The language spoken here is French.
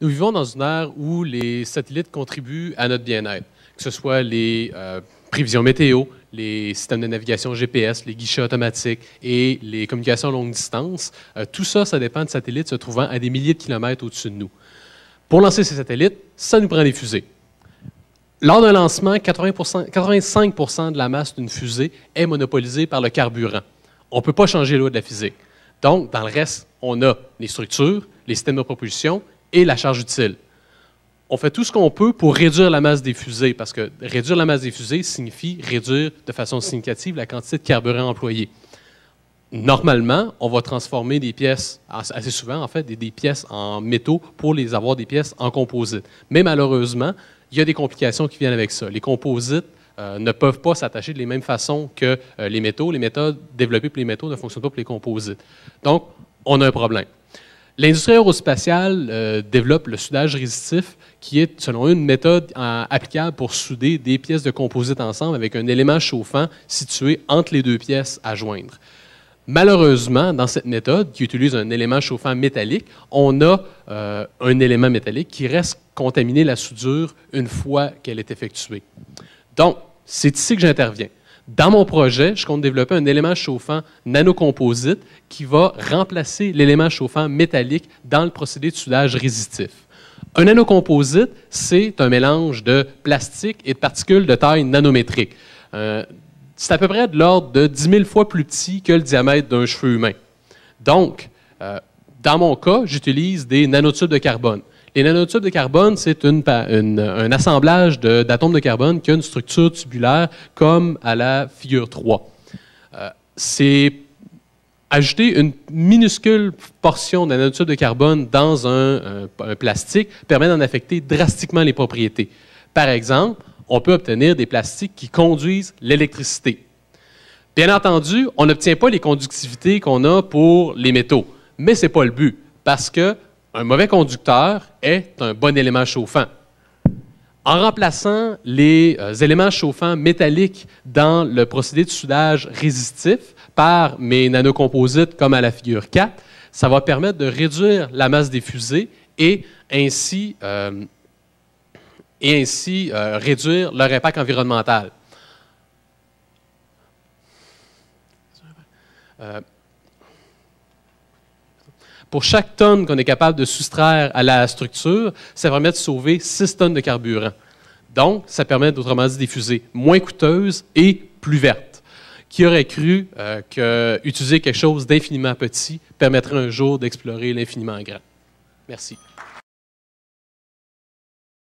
Nous vivons dans une ère où les satellites contribuent à notre bien-être, que ce soit les prévisions météo, les systèmes de navigation GPS, les guichets automatiques et les communications à longue distance. Tout ça, ça dépend de satellites se trouvant à des milliers de kilomètres au-dessus de nous. Pour lancer ces satellites, ça nous prend des fusées. Lors d'un lancement, 85% de la masse d'une fusée est monopolisée par le carburant. On ne peut pas changer l'eau de la physique. Donc, dans le reste, on a les structures, les systèmes de propulsion et la charge utile. On fait tout ce qu'on peut pour réduire la masse des fusées, parce que réduire la masse des fusées signifie réduire de façon significative la quantité de carburant employé. Normalement, on va transformer des pièces, assez souvent en fait, des pièces en métaux pour les avoir des pièces en composite. Mais malheureusement, il y a des complications qui viennent avec ça. Les composites ne peuvent pas s'attacher de la même façon que les métaux. Les méthodes développées pour les métaux ne fonctionnent pas pour les composites. Donc, on a un problème. L'industrie aérospatiale développe le soudage résistif, qui est, selon eux, une méthode applicable pour souder des pièces de composite ensemble avec un élément chauffant situé entre les deux pièces à joindre. Malheureusement, dans cette méthode, qui utilise un élément chauffant métallique, on a un élément métallique qui reste contaminé la soudure une fois qu'elle est effectuée. Donc, c'est ici que j'interviens. Dans mon projet, je compte développer un élément chauffant nanocomposite qui va remplacer l'élément chauffant métallique dans le procédé de soudage résistif. Un nanocomposite, c'est un mélange de plastique et de particules de taille nanométrique. C'est à peu près de l'ordre de 10 000 fois plus petit que le diamètre d'un cheveu humain. Donc, dans mon cas, j'utilise des nanotubes de carbone. Les nanotubes de carbone, c'est un assemblage d'atomes de carbone qui a une structure tubulaire comme à la figure 3. C'est ajouter une minuscule portion de nanotube de carbone dans un plastique permet d'en affecter drastiquement les propriétés. Par exemple, on peut obtenir des plastiques qui conduisent l'électricité. Bien entendu, on n'obtient pas les conductivités qu'on a pour les métaux, mais ce n'est pas le but, parce qu'un mauvais conducteur est un bon élément chauffant. En remplaçant les éléments chauffants métalliques dans le procédé de soudage résistif par mes nanocomposites comme à la figure 4, ça va permettre de réduire la masse des fusées et ainsi réduire leur impact environnemental. Pour chaque tonne qu'on est capable de soustraire à la structure, ça permet de sauver 6 tonnes de carburant. Donc, ça permet, autrement dit, des fusées moins coûteuses et plus vertes. Qui aurait cru qu'utiliser quelque chose d'infiniment petit permettrait un jour d'explorer l'infiniment grand? Merci.